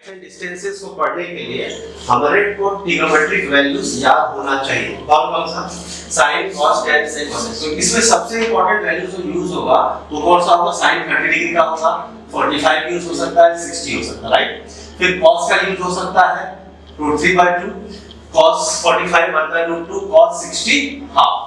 Distances को पढ़ने के लिए हमारे को ट्रिग्नोमेट्रिक वैल्यूज याद होना चाहिए। कौन कौन सा? sin cos tan sin cos। तो इसमें सबसे इंपॉर्टेंट वैल्यू जो यूज होगा वो कौन सा होगा? sin 30 डिग्री का होगा, 45 यूज हो सकता है, 60 हो सकता है, राइट। फिर cos का यूज हो सकता है √3/2, cos 45 1/√2, cos 60 हाफ।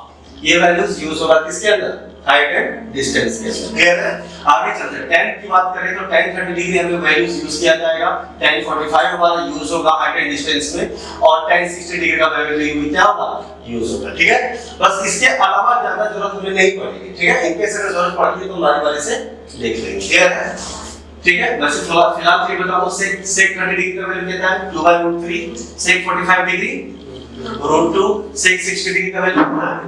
ये वैल्यूज यूज होगा किसके अंदर? हाइट एंड डिस्टेंस के अंदर। क्लियर है? आगे चलते हैं। tan की बात करें तो tan 30 डिग्री हमें वैल्यूज यूज किया जाएगा, tan 45 हमारा यूज होगा हाइट एंड डिस्टेंस में, और tan 60 डिग्री का वैल्यू क्या होगा? यूज होगा। ठीक है, बस इसके अलावा ज्यादा जरूरत हमें नहीं पड़ेगी। ठीक है, इनके से जरूरत पड़ती है तो हमारे वाले से देख लेंगे। क्लियर है? ठीक है, वैसे फिलहाल ये बता दो sec 30 डिग्री का वैल्यू कितना है? 2/√3, sec 45 डिग्री √2, sec 60 डिग्री का वैल्यू कितना है?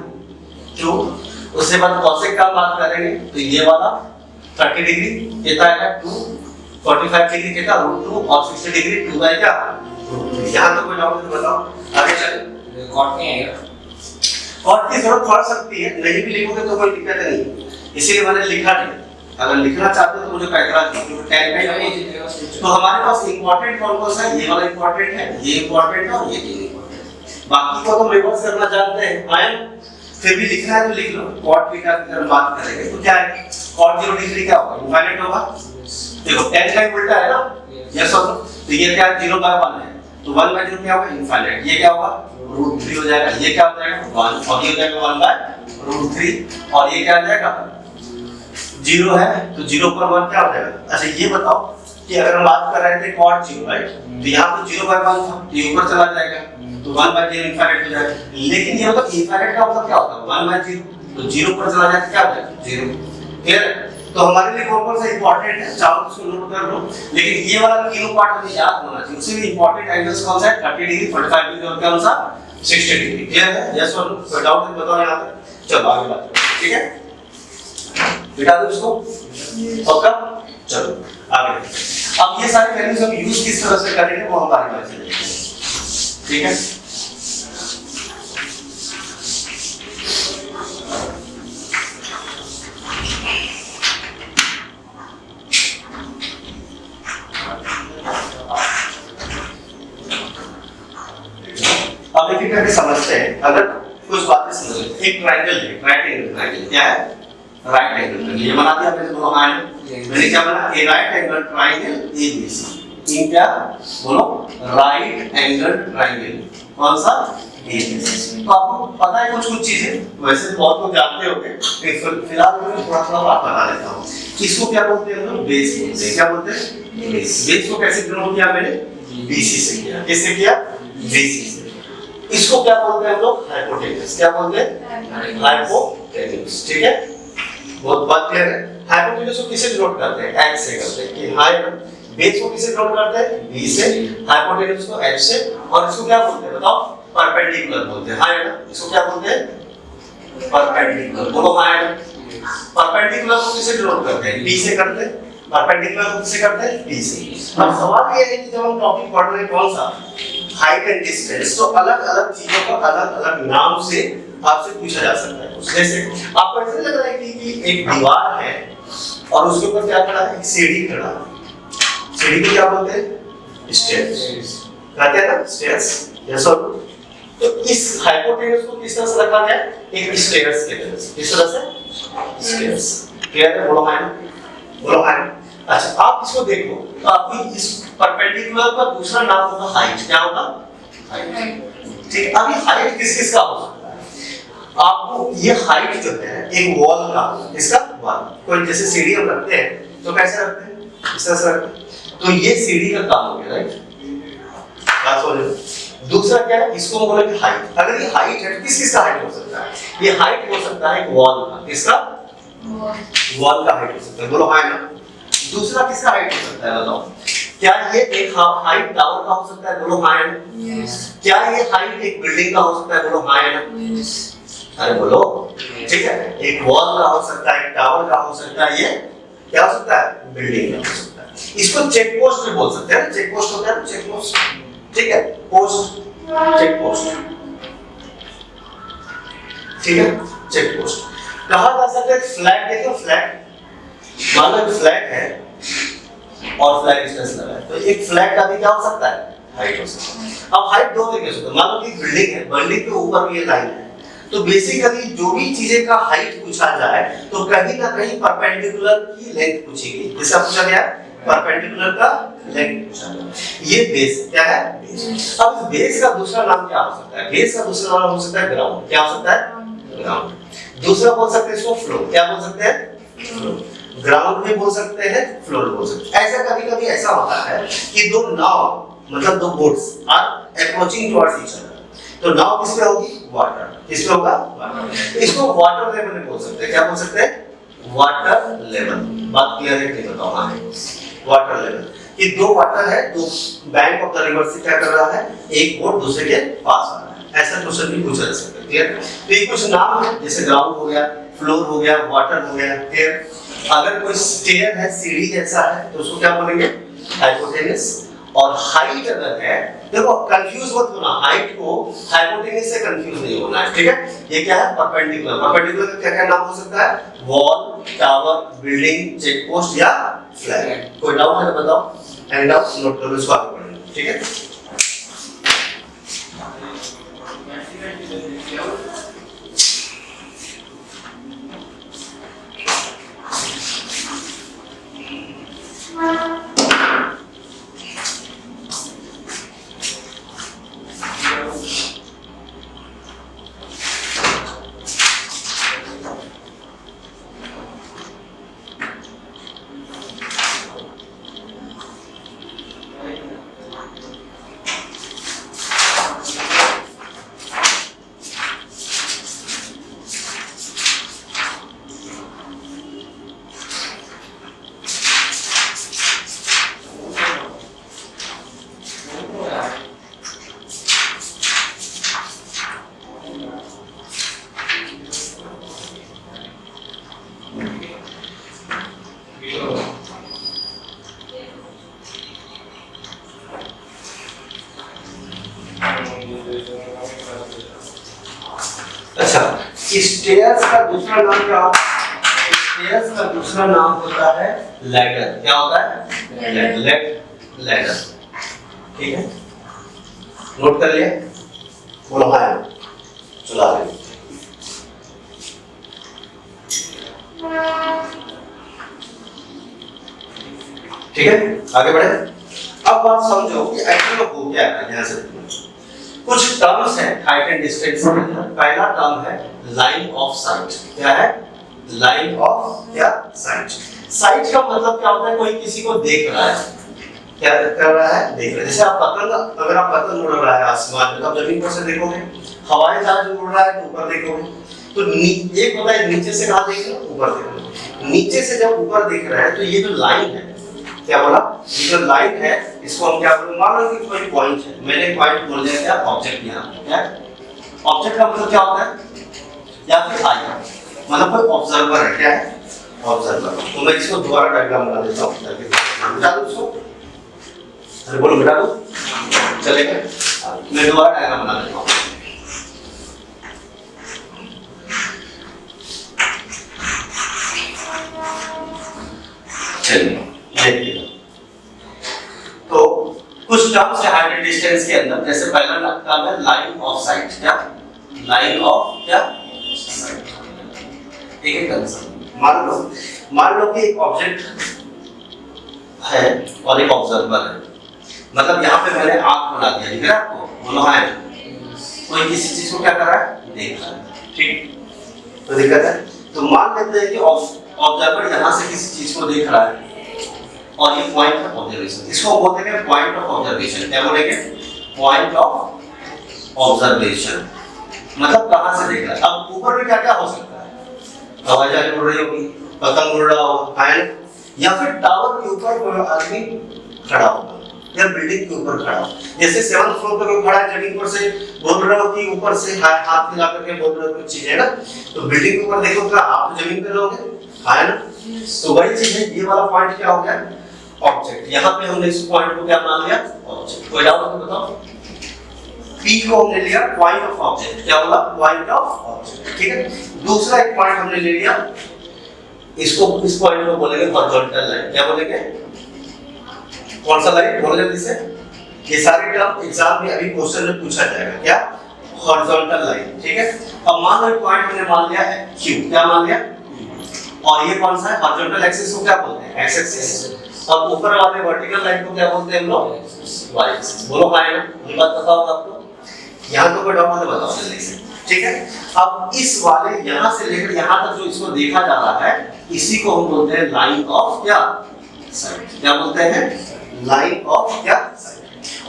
2। उसके बाद cosec का बात करेंगे तो ये वाला 30 डिग्री कितना है? 2, 45 डिग्री कितना? √2, और 60 डिग्री 2 क्या? √3। यहां तक कोई डाउट है तो बताओ, आगे चलें। कॉट नहीं आएगा? कॉट की जरूरत पड़ सकती है, नहीं भी लिखोगे तो कोई दिक्कत नहीं, इसीलिए मैंने लिखा नहीं। अगर लिखना चाहते हो तो मुझे पैतरा दीजिए, टैग का ही। तो हमारे पास इंपॉर्टेंट कौन सा है? ये वाला इंपॉर्टेंट है, ये इंपॉर्टेंट है, और ये इंपॉर्टेंट है। बाकी को तो रिवर्स करना जानते हैं, आयन फिर भी लिखना है तो लिख लो। कॉट की अगर बात करेंगे तो क्या है? कॉट 0 डिग्री क्या होगा? इनफाइनाइट होगा। देखो tan का उल्टा है ना, यस और नो। तो ये क्या है? 0/1 है, तो 1/0 क्या होगा? इनफाइनाइट। ये क्या होगा? √3 हो जाएगा। ये क्या हो जाएगा? 1, और ये हो जाएगा 1/√3, और ये क्या आ जाएगा? 0 है तो 0 पर 1 क्या हो जाएगा? अच्छा ये बताओ कि अगर हम बात कर रहे थे cot 0, राइट, तो यहाँ तो 0/1 था, ये ऊपर चला जाएगा तो 1/0 इनफाइनाइट हो जाएगा। लेकिन ये मतलब इनफाइनाइट का मतलब क्या होता है? 1/0, तो 0 पर चला जाए तो क्या हो जाएगा? 0। क्लियर? तो हमारे लिए कौन सा इंपॉर्टेंट है? चाहो उसको नोट कर लो, लेकिन ये वाला तीनों पार्ट हमें याद होना चाहिए। उससे भी इंपॉर्टेंट एंगल्स कौन सा है? 30 डिग्री, 45 डिग्री, और कौन सा? 60 डिग्री। क्लियर है? यस और नो? कोई डाउट है बताओ यहां तक। चलो आगे बात करो। ठीक है, बिठा दो इसको, पक्का? चलो आगे। अब ये सारे वैल्यूज हम यूज किस तरह से करेंगे वो हमारे पास है। ठीक है, अब एक एक करके समझते हैं। अगर कुछ बातें समझ लो, एक ट्रायंगल है, राइट एंगल ट्रायंगल। क्या है? Right angle. ये बना दिया मैंने, दोनों आए मैंने क्या बना? ए राइट एंगल ट्रायंगल एबीसी। इन क्या बोलो? Right angle triangle. कौन सा? एबीसी। तो आपको पता है कुछ कुछ चीजें, वैसे तो बहुत लोग जानते होंगे, फिलहाल मैं थोड़ा थोड़ा बात बता देता हूँ। इसको क्या बोलते हैं हम लोग? बेस बोलते हैं। क्या बोलते हैं? बेस। बेस को कैसे डिनोट किया मैंने? बीसी से किया। किससे किया? बीसी से। इसको क्या बोलते हैं हम लोग? हाइपोटेन्यूज। क्या बोलते हैं? हाइपोटेन्यूज। ठीक है, बहुत बात क्लियर है। हाइपोटेन्यूज को किससे डिनोट करते हैं? h से करते हैं। कि हाई बेस को किससे डिनोट करते हैं? b से, हाइपोटेन्यूज को h से, और इसको क्या बोलते हैं बताओ? परपेंडिकुलर बोलते हैं। हां है ना? इसको क्या बोलते हैं? परपेंडिकुलर। बोलो हां है ना? परपेंडिकुलर को किससे डिनोट करते हैं? b से करते हैं। परपेंडिकुलर को किससे करते हैं? b से। अब सवाल ये है कि जब हम टॉपिक पढ़ रहे हैं कौन सा? हाइट एंड डिस्टेंस, तो अलग-अलग चीजों का अलग-अलग नाम से आपसे पूछा जा सकता है। जैसे आपको ऐसा लग रहा है कि एक दीवार है और उसके ऊपर क्या खड़ा है? एक सीढ़ी खड़ा है। सीढ़ी को क्या बोलते हैं? स्टेयर्स। कहते हैं ना स्टेयर्स। यस और नो? तो इस हाइपोटेन्यूज को किस तरह से रखा गया? एक स्टेयर्स के तरह से। किस तरह से? स्टेयर्स। क्लियर है? बोलो हां। बोलो हां। अच्छा आप इसको देखो, तो अभी इस परपेंडिकुलर का दूसरा नाम होगा हाइट। क्या होगा? हाइट। ठीक, अभी हाइट किस-किस का हो सकता है? आपको ये हाइट जो है एक वॉल का, इसका वॉल, कोई जैसे सीढ़ी हम रखते हैं तो कैसे रखते हैं? इस तरह से रखते हैं। तो ये सीढ़ी का काम हो गया, राइट? बात समझो। दूसरा क्या है? इसको हम बोलेंगे हाइट। अगर ये हाइट है तो किस-किस का हाइट हो सकता है? ये हाइट हो सकता है एक वॉल का। किसका? वॉल का हाइट हो सकता है। बोलो हां ना? दूसरा किसका हाइट हो सकता है बताओ? क्या ये एक हाइट टावर का हो सकता है? बोलो हां ना? यस। क्या ये हाइट एक बिल्डिंग का हो सकता है? बोलो हां ना? यस। अरे बोलो। ठीक है, एक वॉल का हो सकता है, एक टावर का हो सकता है, ये क्या हो सकता है? बिल्डिंग का हो सकता है। इसको चेक पोस्ट भी बोल सकते हैं। चेक पोस्ट होता है ना, चेक पोस्ट। ठीक है, पोस्ट, चेक पोस्ट। ठीक है, चेक पोस्ट। कहा जा सकता है फ्लैग। देखो फ्लैग, मान लो फ्लैग है और फ्लैग डिस्टेंस लगा है, तो एक फ्लैग का भी क्या हो सकता है, हाइट हो सकता है। अब हाइट दो तरीके से होता है, मान लो कि बिल्डिंग है, बिल्डिंग के ऊपर भी ये लाइन है, तो बेसिकली जो भी चीजें का हाइट पूछा जाए तो कहीं ना कहीं परपेंडिकुलर की लेंथ पूछेगी। जैसा पूछा गया परपेंडिकुलर का लेंथ पूछा गया। ये बेस क्या है, बेस। अब इस बेस का दूसरा नाम क्या हो सकता है, बेस का दूसरा नाम हो सकता है ग्राउंड। क्या हो सकता है, ग्राउंड। दूसरा बोल सकते हैं इसको फ्लोर। क्या बोल सकते हैं, ग्राउंड भी बोल सकते हैं, फ्लोर बोल सकते हैं। ऐसा कभी कभी ऐसा होता है कि दो नाव मतलब दो boats are approaching towards each other, तो नाव किस पे होगी, वाटर। किस पे होगा, वाटर। इसको वाटर लेवल में बोल सकते हैं। क्या बोल सकते हैं, वाटर लेवल। बात क्लियर है कि बताओ, हाँ वाटर लेवल कि दो वाटर है, दो बैंक ऑफ द रिवर से क्या कर रहा है, एक बोट दूसरे के पास आ रहा है। ऐसा क्वेश्चन भी पूछा जा सकता है। क्लियर, तो ये कुछ नाम है, जैसे ग्राउंड हो गया, फ्लोर हो गया, वाटर हो गया। क्लियर, अगर कोई स्टेयर है, सीढ़ी जैसा है, तो उसको क्या बोलेंगे, हाइपोटेनस। और हाइट अगर है, देखो कंफ्यूज मत होना, हाइट को हाइपोटेनस से कंफ्यूज नहीं होना है, ठीक है। ये क्या है, परपेंडिकुलर। परपेंडिकुलर का क्या क्या नाम हो सकता है, wall, tower, building, check post या फ्लैग। कोई डाउट है तो बताओ, हैंड डाउट नोट करो, इसको आगे बढ़ेंगे, ठीक है। अच्छा, स्टेयर्स का दूसरा नाम क्या होता है, स्टेयर्स का दूसरा नाम होता है लैडर। क्या होता है, लैडर। ठीक है, नोट कर लिया, बोलो हाँ, चला रहे। ठीक है, आगे बढ़े। अब बात समझो कि एक्चुअली में हो क्या है। ध्यान से कुछ टर्म्स है हाइट एंड डिस्टेंस के अंदर। पहला टर्म है लाइन ऑफ साइट। क्या है, लाइन ऑफ क्या, साइट। साइट का मतलब क्या होता है, कोई किसी को देख रहा है। क्या कर रहा है, देख रहा है। जैसे आप पतंग, अगर आप पतंग उड़ रहा है आसमान में, तो आप जमीन पर से देखोगे। हवाई जहाज उड़ रहा है तो ऊपर देखोगे। तो एक होता है नीचे से कहां देख रहे हो, ऊपर देख रहे हो। नीचे से जब ऊपर देख रहे हैं तो ये जो लाइन है, क्या बोला, ये जो लाइन है, इसको हम क्या बोलते हैं, मान लो कि कोई पॉइंट है, मैंने पॉइंट बोल दिया, क्या ऑब्जेक्ट। यहाँ क्या ऑब्जेक्ट का मतलब क्या होता है, या फिर आई मतलब कोई ऑब्जर्वर है। क्या है, ऑब्जर्वर। तो मैं इसको दोबारा डायग्राम बना देता हूं ताकि बता दूं इसको। अरे बोलो बेटा, तो चलेगा, मैं दोबारा डायग्राम बना देता हूं। चलिए देखिए, तो कुछ टर्म्स है हाइट एंड डिस्टेंस के अंदर। जैसे पहला टर्म है लाइन ऑफ साइट। क्या, लाइन ऑफ क्या, साइट। एक एक कंसेप्ट। मान लो कि एक ऑब्जेक्ट है और एक ऑब्जर्वर है। मतलब यहाँ पे मैंने आंख बना दिया, दिख रहा है आपको, बोलो हाँ। कोई किसी चीज को क्या कर रहा है, देख रहा है। ठीक, तो दिक्कत है। तो मान लेते हैं कि ऑब्जर्वर यहाँ से किसी चीज को देख रहा है और ये पॉइंट ऑफ ऑब्जर्वेशन, इसको बोलते हैं पॉइंट ऑफ ऑब्जर्वेशन। क्या बोलेंगे, पॉइंट ऑफ ऑब्जर्वेशन। मतलब कहां से देख रहा है। अब ऊपर में क्या क्या हो सकता है, हवाई जहाज उड़ रही होगी, पतंग उड़ रहा होगा, या फिर टावर के ऊपर कोई आदमी खड़ा होगा, या बिल्डिंग के ऊपर खड़ा हो। जैसे 7th फ्लोर पे कोई खड़ा है, जमीन पर से बोल रहा हो कि ऊपर से हाथ हिला करके बोल रहा है कुछ चीज है ना, तो बिल्डिंग के ऊपर देखो, क्या आप जमीन पे रहोगे, है ना। तो वही चीज है, ये वाला पॉइंट क्या हो गया, ऑब्जेक्ट। यहाँ पे हमने इस पॉइंट को क्या मान लिया, ऑब्जेक्ट। कोई डाउट है बताओ। P को हमने लिया पॉइंट ऑफ ऑब्जेक्ट। क्या बोला, पॉइंट ऑफ ऑब्जेक्ट। ठीक है, दूसरा एक पॉइंट हमने ले लिया, इसको इस पॉइंट को बोलेंगे हॉरिजॉन्टल लाइन। क्या बोलेंगे, कौन सा लाइन, बोलो जल्दी से। ये सारे टर्म एग्जाम में अभी क्वेश्चन में पूछा जाएगा, क्या? हॉरिजॉन्टल लाइन, ठीक है। अब मान लो पॉइंट हमने मान लिया है Q, क्या मान लिया? और ये कौन सा है? हॉरिजॉन्टल एक्सिस को क्या बोलते हैं? X axis. और ऊपर वाले वर्टिकल लाइन को क्या बोलते हैं हम लोग? Y axis. बोलो हाँ है ना? ये बात पता होगा आपको। यहाँ तो कोई डाउट है, बताओ जल्दी से, ठीक है। अब इस वाले यहाँ से लेकर यहाँ तक जो इसको देखा जा रहा है, इसी को हम बोलते हैं लाइन ऑफ क्या? साइट। क्या बोलते हैं? लाइन ऑफ क्या? साइट।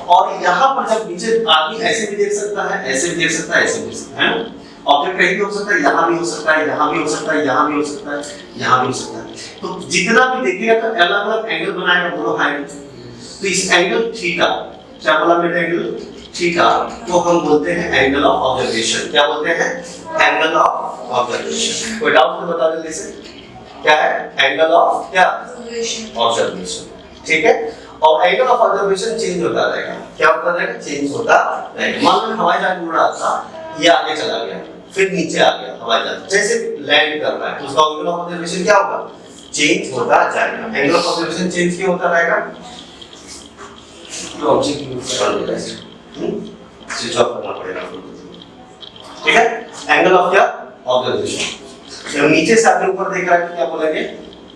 और यहाँ पर जब नीचे आदमी ऐसे भी देख सकता है, ऐसे भी देख सकता है, ऐसे भी देख सकता है ना? ऑब्जेक्ट कहीं भी हो सकता है, यहाँ भी हो सकता है, यहाँ भी हो सकता है, यहाँ भी हो सकता है, यहाँ भी हो सकता है। तो जितना भी देखिएगा तो अलग अलग एंगल बनाएगा, बोलो हाँ। तो इस एंगल थीटा, क्या बोला मैंने? एंगल थीटा को हम बोलते हैं एंगल ऑफ ऑब्जर्वेशन। क्या बोलते हैं? Angle of observation. कोई डाउट तो बता जल्दी से, क्या है? एंगल ऑफ क्या? ऑब्जर्वेशन, ठीक है। और एंगल ऑफ ऑब्जर्वेशन चेंज होता रहेगा। क्या होता रहेगा? चेंज होता रहेगा। मान लो हवाई जहाज उड़ रहा था, ये आगे चला गया, फिर नीचे आ गया हवाई जहाज, जैसे लैंड कर रहा है, तो उसका एंगल ऑफ ऑब्जर्वेशन क्या होगा? चेंज होता जाएगा। एंगल ऑफ ऑब्जर्वेशन चेंज क्यों होता रहेगा? तो ऑब्जेक्ट यूज कर स्विच ऑफ करना पड़ेगा, ठीक है। एंगल ऑफ क्या? ऑब्जर्वेशन। जब नीचे से आगे ऊपर देख रहा है तो क्या बोलेंगे?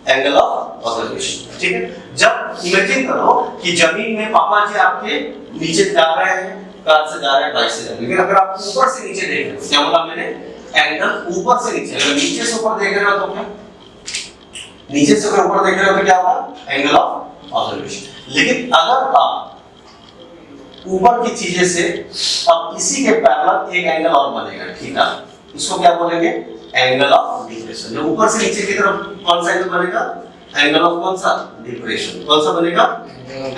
एंगल ऑफ ऑब्जर्वेशन, ठीक है। जब इमेजिन करो कि जमीन में पापा जी आपके नीचे जा रहे हैं, कार से जा रहे हैं, बाइक से जा रहे हैं, लेकिन अगर आप ऊपर से नीचे देख रहे हो, क्या बोला मैंने? एंगल ऊपर से नीचे। अगर नीचे से ऊपर देख रहे हो तो क्या? नीचे से अगर ऊपर देख रहे हो तो क्या होगा? Angle of observation. लेकिन अगर आप ऊपर की चीजें से अब इसी के पैरेलल एक एंगल और बनेगा, ठीक है, इसको क्या बोलेंगे? Angle of depression. जब ऊपर से नीचे की तरफ कौन सा एंगल बनेगा? एंगल ऑफ कौन सा? डिप्रेशन। कौन सा बनेगा?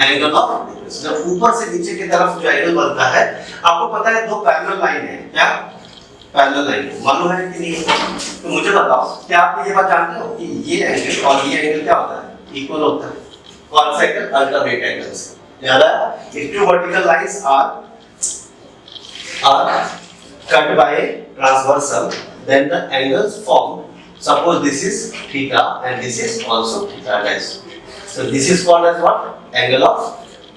Angle of depression. जब ऊपर से नीचे की तरफ जो एंगल बनता है, आपको पता है दो पैरेलल लाइन है, क्या? पैरेलल लाइन मालूम है कि नहीं? तो मुझे बताओ, क्या आप ये बात जानते हो कि ये एंगल और ये एंगल क्या होता है? इक्वल होता है। कौन सा एंगल? Alternate angles. याद है? If two vertical lines are cut by transversal, then the angles formed. Suppose this is theta and this is also theta, guys. So this is called as what? Angle of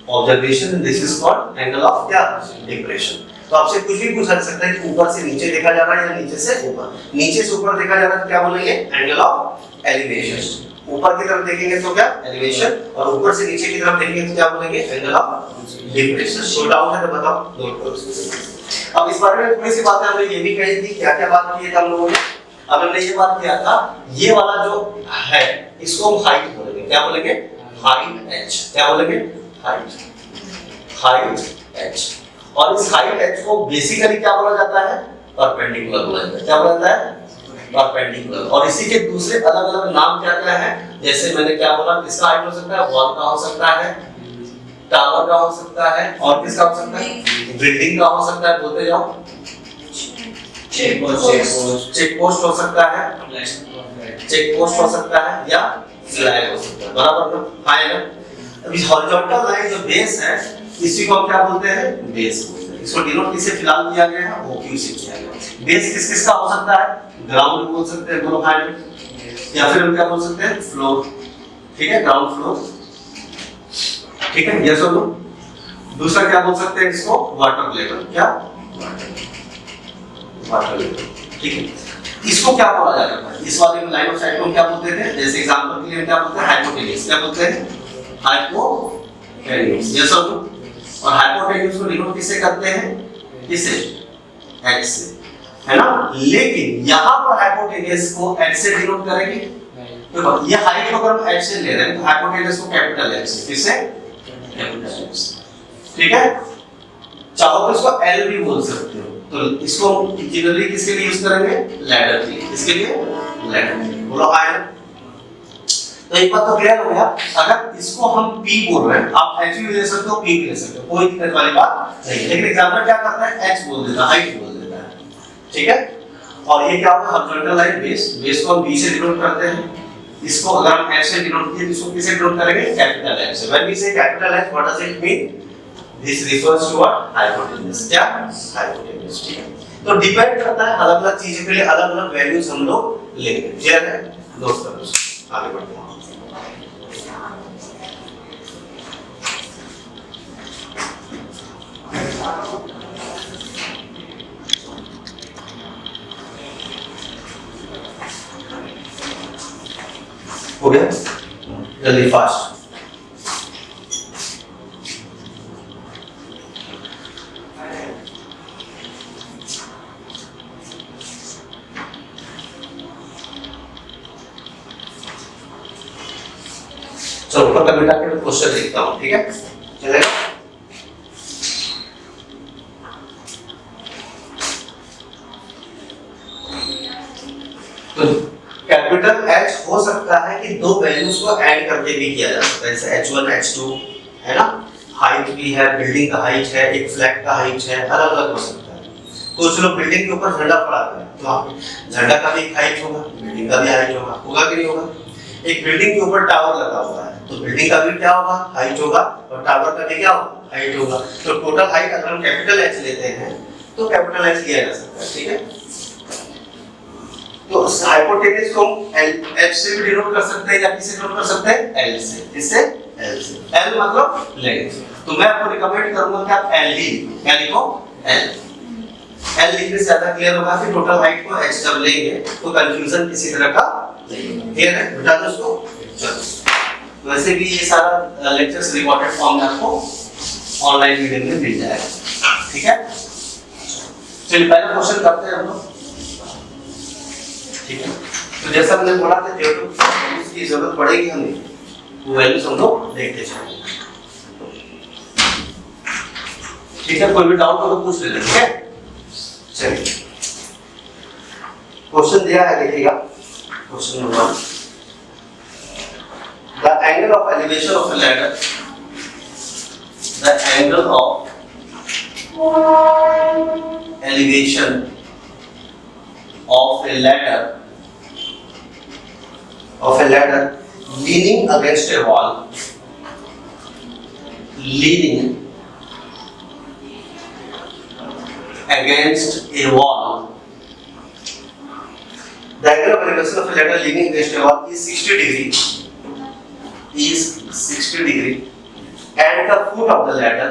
observation, and this is called angle of क्या? Depression. तो आपसे कुछ भी पूछा जा सकता है कि ऊपर से नीचे देखा जा रहा है या नीचे से ऊपर। नीचे से ऊपर देखा जा रहा है तो क्या बोलेंगे? Angle of elevation. ऊपर की तरफ देखेंगे तो क्या? एलिवेशन। और ऊपर से नीचे की तरफ देखेंगे तो क्या बोलेंगे? Angle of depression. कोई डाउट है तो बताओ, नोट करो। अब इस बारे में थोड़ी सी बातें हमने ये भी कही थी, क्या क्या बात की थी हम लोगों ने? अब हमने ये बात किया था, ये वाला जो है इसको हम हाइट बोलेंगे। क्या बोलेंगे? Height h। क्या बोलेंगे? Height h। और इस हाइट h को बेसिकली क्या बोला जाता है? परपेंडिकुलर बोला जाता है। क्या बोला जाता है? परपेंडिकुलर। और इसी के दूसरे अलग अलग नाम क्या क्या है? जैसे मैंने क्या बोला, किसका हाइट हो सकता है? वॉल का हो सकता है, टावर का हो सकता है, और किसका हो सकता है? बिल्डिंग का हो सकता है। बोलते जाओ। चेक पोस्ट हो सकता है, चेक पोस्ट हो सकता है, या फ्लैग हो सकता है। बराबर ना? हाँ है ना? अभी हॉरिजॉन्टल लाइन जो बेस है, इसी को हम क्या बोलते हैं? बेस बोलते हैं। इसको डिनोट किससे फिलहाल किया गया है? OQ से किया गया है। बेस किस किसका हो सकता है? ग्राउंड बोल सकते हैं, दोनों हाइट, या फिर हम क्या बोल सकते हैं? फ्लोर, ठीक है, ग्राउंड फ्लोर, ठीक है, यस और नो। दूसरा क्या बोल सकते हैं इसको? Water level. क्या? वाटर लेवल, ठीक है। इसको क्या बोला जाता है? इस वाले में लाइन ऑफ साइट को क्या बोलते थे? जैसे एग्जांपल के लिए क्या बोलते हैं? हाइपोटेन्यूज। क्या बोलते हैं? हाइपोटेन्यूज, यस और नो। और हाइपोटेन्यूज को डिनोट किससे करते हैं? किससे? x से, है ना? लेकिन यहाँ पर हाइपोटेन्यूज को h से डिनोट करेंगे। तो ये हाइट को अगर हम h से ले रहे हैं तो हाइपोटेन्यूज को कैपिटल H से, किससे? कैपिटल H से, ठीक है। चाहो तो इसको L भी बोल सकते हो। तो इसको जनरली किसके लिए यूज करेंगे? लैडर के लिए। किसके लिए? लैडर के लिए। बोलो आया। तो एक बात तो क्लियर हो गया। अगर इसको हम P बोल रहे हैं, आप H भी ले सकते हो, P भी ले सकते हो, कोई दिक्कत वाली बात नहीं। लेकिन एग्जाम्पल क्या करता है? H बोल देता है, हाइट बोल देता है, ठीक है। और ये क्या होगा? Horizontal line base. बेस को हम B से डिनोट करते हैं। इसको अगर हम H से डिनोट किए तो इसको किससे डिनोट करेंगे? कैपिटल H से। When we say capital H, what does it mean? This refers to what? Hypotenuse. क्या? हाइपोटेन्यूज, ठीक है। तो डिपेंड करता है, अलग अलग चीजों के लिए अलग अलग वैल्यूज हम लोग लेंगे। क्लियर है दोस्तों? आगे बढ़ते हैं। हो गया जल्दी फास्ट। चलो ऊपर का बेटा के क्वेश्चन देखता हूं, ठीक है चलेगा। तो कैपिटल H हो सकता है कि दो वैल्यूज को ऐड करके भी किया जा सकता है, जैसे H1 H2 है ना, हाइट भी है, बिल्डिंग का हाइट है, एक फ्लैट का हाइट है, अलग अलग हो सकता है। कुछ लोग बिल्डिंग के ऊपर झंडा फहराते हैं, तो झंडा का भी हाइट होगा, बिल्डिंग का भी हाइट होगा कि नहीं होगा। एक बिल्डिंग के ऊपर टावर लगा हुआ है, तो बिल्डिंग का भी क्या होगा, हाइट होगा, और टावर का भी क्या होगा, हाइट होगा। तो टोटल हाइट अगर हम कैपिटल H लेते हैं तो कैपिटल H लिया जा सकता है, ठीक है। तो हाइपोटेनस को हम H से भी डिनोट कर सकते हैं या किससे डिनोट कर सकते हैं, L से। इससे L से, L मतलब लेंथ। तो मैं आपको रिकमेंड करूंगा कि आप L ही लिखो, L लिखने से ज्यादा क्लियर होगा कि टोटल हाइट को H जब लेंगे तो कंफ्यूजन किसी तरह का नहीं। क्लियर है, बता दो उसको। चलो वैसे भी ये सारा लेक्चर्स रिकॉर्डेड फॉर्म में आपको ऑनलाइन वीडियो में मिल जाएगा, ठीक है। चलिए पहला क्वेश्चन करते हैं हम लोग, ठीक है। तो जैसा हमने बोला था जो वैल्यूज की जरूरत पड़ेगी हमें, वो वैल्यूज हम लोग देखते चलेंगे, ठीक है। कोई भी डाउट हो तो पूछ लेना, ठीक है। चलिए क्वेश्चन दिया है, देखिएगा question number 1। The angle of elevation of a ladder, the angle of elevation of a ladder leaning against a wall, leaning against a wall. The angle of elevation of a ladder leaning against a wall is 60 degree. Is 60 degree, and the foot of the ladder,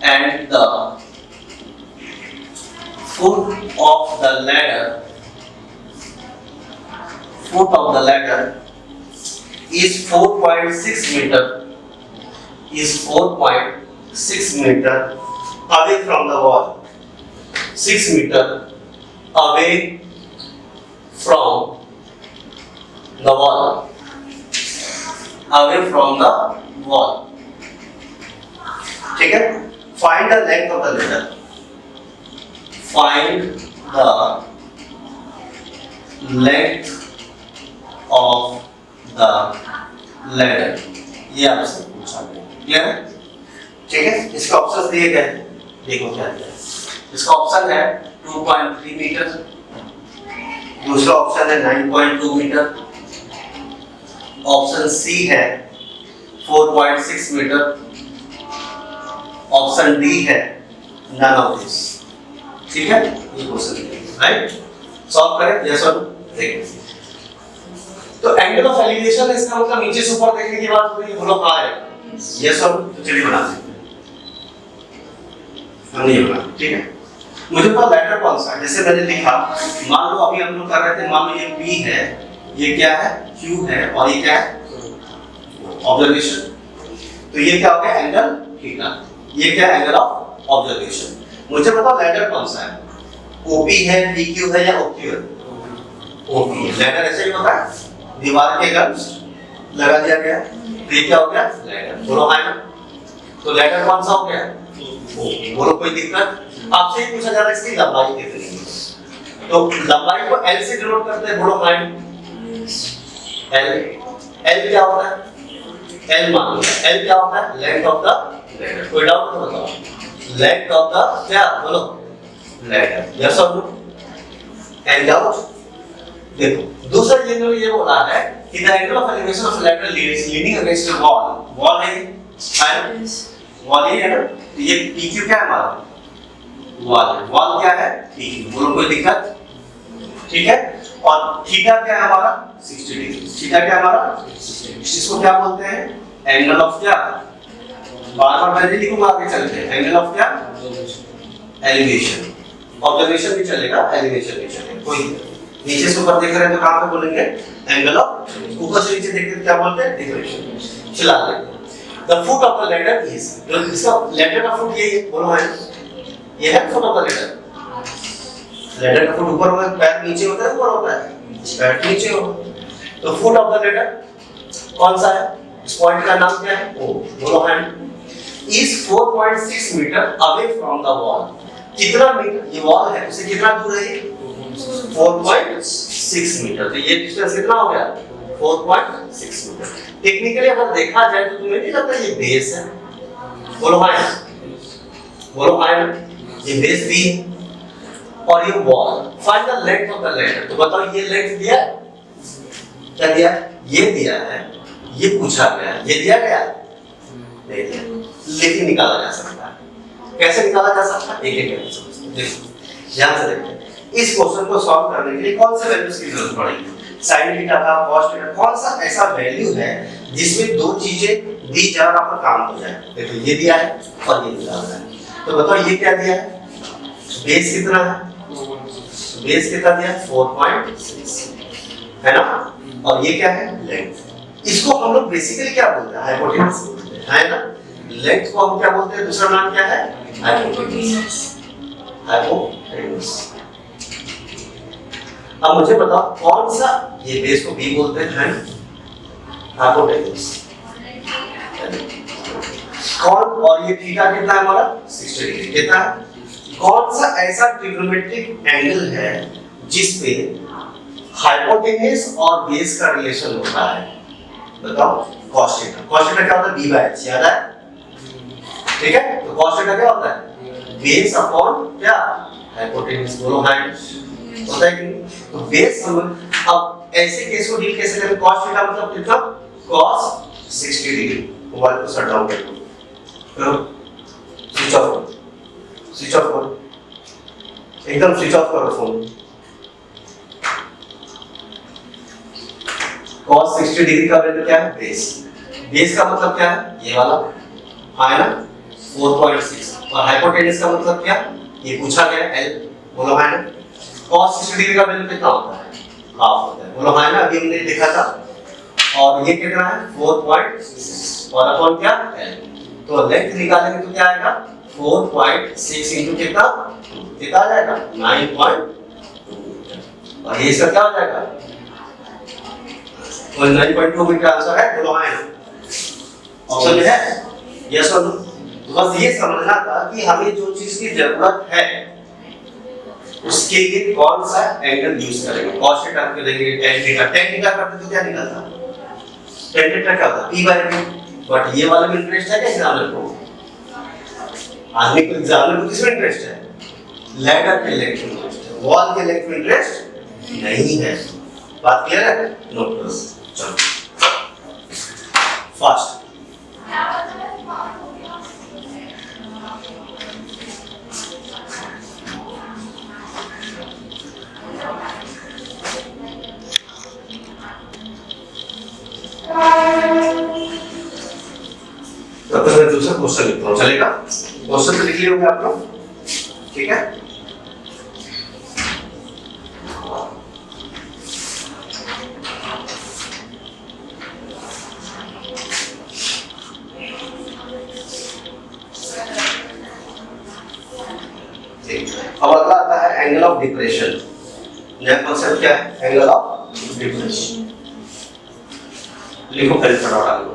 and the foot of the ladder, foot of the ladder is 4.6 meter, is 4.6 meter away from the wall, 6 meter away from the wall, away from the wall, ठीक है। Find the length of the ladder, find the length of the ladder, ये आपसे पूछा गया, clear है, ठीक है। इसके ऑप्शंस दिए गए हैं, देखो क्या है। इसका ऑप्शन है 2.3 मीटर, दूसरा ऑप्शन है 9.2 मीटर, ऑप्शन सी है 4.6 मीटर, ऑप्शन डी है नन ऑफ दिस, ठीक है। ये क्वेश्चन है, राइट। सॉल्व करें, यस और नो, देखिए। तो एंगल ऑफ एलिवेशन है, इसका मतलब नीचे से ऊपर देखने की बात हो रही है, बोलो हाँ है, यस और नो। तो चलिए बना सकते हैं, हम ये बना, ठीक है। मुझे पता लैडर कौन सा है, जैसे मैंने लिखा, मान लो अभी हम लोग कर रहे थे, मान लो ये P है, ये क्या है, Q है, और ये क्या है, ऑब्जर्वेशन। तो ये क्या हो गया, एंगल थीटा। ये क्या है, एंगल ऑफ ऑब्जर्वेशन। मुझे बताओ लैडर कौन सा है, OP है, PQ है या OQ है? OP है। लैडर ऐसे ही होता है, दीवार के अगेंस्ट लगा दिया गया, तो ये क्या हो गया, लैडर। बोलो हाँ ना। तो लैडर कौन सा हो गया, OP। बोलो कोई दिक्कत? आपसे ही पूछा जा रहा है इसकी लंबाई कितनी है, तो लंबाई को L से डिनोट करते हैं, बोलो हाँ। L क्या होता है, L मान लो, L क्या होता है, लेंथ ऑफ द लैडर। कोई डाउट तो बताओ, लेंथ ऑफ द क्या, बोलो लैडर, यस और नो, एनी डाउट? देखो दूसरा ये बोला है कि the angle of elevation of ladder leaning against a wall, wall है वॉल ही है ना, ये PQ क्या है हमारा, वॉल है। वॉल क्या है, PQ। बोलो कोई दिक्कत, ठीक है। और थीटा क्या है हमारा, 60 डिग्री। थीटा क्या है हमारा, इसको क्या बोलते हैं, एंगल ऑफ क्या, बार बार मैं लिखूंगा आगे चलते हैं, एंगल ऑफ क्या, एलिवेशन। ऑब्जर्वेशन भी चलेगा, एलिवेशन भी चलेगा, कोई नीचे से ऊपर देख रहे हैं तो कहां पे बोलेंगे एंगल ऑफ, ऊपर से नीचे देखते हैं क्या बोलते हैं डिक्रीमेंट। चला लेते हैं the foot of the ladder is, तो इसका लेटर का फुट यही है, बोलो है ये है foot of the ladder. Ladder का फुट ऊपर होगा, पैर नीचे होता है, ऊपर होता है, पैर नीचे होगा। तो फुट ऑफ द लेटर कौन सा है, इस पॉइंट का नाम क्या है, ओ बोलो है is 4.6 metre away from the wall. कितना मीटर, ये वॉल है उससे कितना दूर है, 4.6 मीटर। तो ये डिस्टेंस कितना हो गया 4.6 मीटर। टेक्निकली अगर देखा जाए तो तुम्हें नहीं लगता ये बेस है, बोलो हाय, बोलो हाय, ये बेस भी है और ये wall. Find the length of the ladder, तो बताओ ये लेंथ दिया है, क्या दिया, ये दिया है, ये पूछा गया, ये दिया गया नहीं दिया, लेकिन निकाला जा सकता है। कैसे निकाला जा सकता है, एक एक समझते हैं। देखो ध्यान से देखिए, इस क्वेश्चन को सॉल्व करने के लिए कौन से वैल्यूज की जरूरत पड़ेगी, sin थीटा का, cos थीटा, कौन सा ऐसा वैल्यू है जिसमें दो चीजें दी जाए और आपका काम हो जाए। देखो ये दिया है और ये दिया है, तो बताओ ये क्या दिया है, बेस कितना है, बेस कितना दिया 4.6 है ना, और ये क्या है लेंथ। इसको हम लोग बेसिकली क्या बोलते हैं, हाइपोटेन्यूज बोलते हैं, है ना। लेंथ को हम क्या बोलते हैं, दूसरा नाम क्या है हाइपोटेन्यूज, हाइपोटेन्यूज। अब मुझे बताओ कौन सा, ये बेस को बी बोलते हैं हाइपोटेन्यूज, कौन, और ये थीटा कितना है हमारा 60 डिग्री कितना है, कौन सा ऐसा ट्रिग्नोमेट्रिक एंगल है जिसपे हाइपोटेन्यूज और बेस का रिलेशन होता है, बताओ cos थीटा। cos थीटा क्या होता है b/h, याद है, ठीक है। तो cos थीटा क्या होता है बेस अपॉन क्या हाइपोटेन्यूज, बोलो हाई होता है कि नहीं। तो बेस हम अब ऐसे केस को डील कैसे करें, cos थीटा मतलब कितना cos 60 डिग्री। मोबाइल को शट डाउन कर दो, स्विच ऑफ, स्विच ऑफ करो, एकदम स्विच ऑफ करो फोन। cos 60 डिग्री का वैल्यू क्या है बेस, बेस का मतलब क्या है ये वाला है ना 4.6, और हाइपोटेन्यूज का मतलब क्या, ये पूछा गया L, बोलो है ना। cos 60 डिग्री का वैल्यू कितना होता है, हाफ होता है, बोलो है ना, अभी हमने देखा था। और ये कितना है 4.6 और अपॉन क्या L, तो लेंथ निकालेंगे तो क्या आएगा 4.6 इनटू कितना, कितना आ जाएगा 9.2, और ये इसका क्या हो जाएगा, तो 9.2 मीटर आंसर है, बोलो है ना। ऑप्शन में है यस और नो। तो बस ये समझना था कि हमें जो चीज की जरूरत है उसके लिए कौन सा एंगल यूज करेंगे। cos थीटा को लेंगे, tan थीटा, tan थीटा करते तो क्या निकलता, tan थीटा क्या होता p/b। बट ये वाला में इंटरेस्ट है क्या एग्जामिनर को, आदमी को एग्जामिनर को किसमें इंटरेस्ट है, लेटर के लेंथ में इंटरेस्ट है, वॉल के लेंथ में इंटरेस्ट नहीं है। बात क्लियर है, नोट करो, चलो फास्ट। तब तक मैं दूसरा क्वेश्चन लिखता हूँ, चलेगा। क्वेश्चन तो लिख लिए होंगे आप लोग, ठीक है। अब अगला आता है एंगल ऑफ डिप्रेशन। नया कॉन्सेप्ट क्या है, एंगल ऑफ डिप्रेशन। लिखो पहले फटाफट आगे।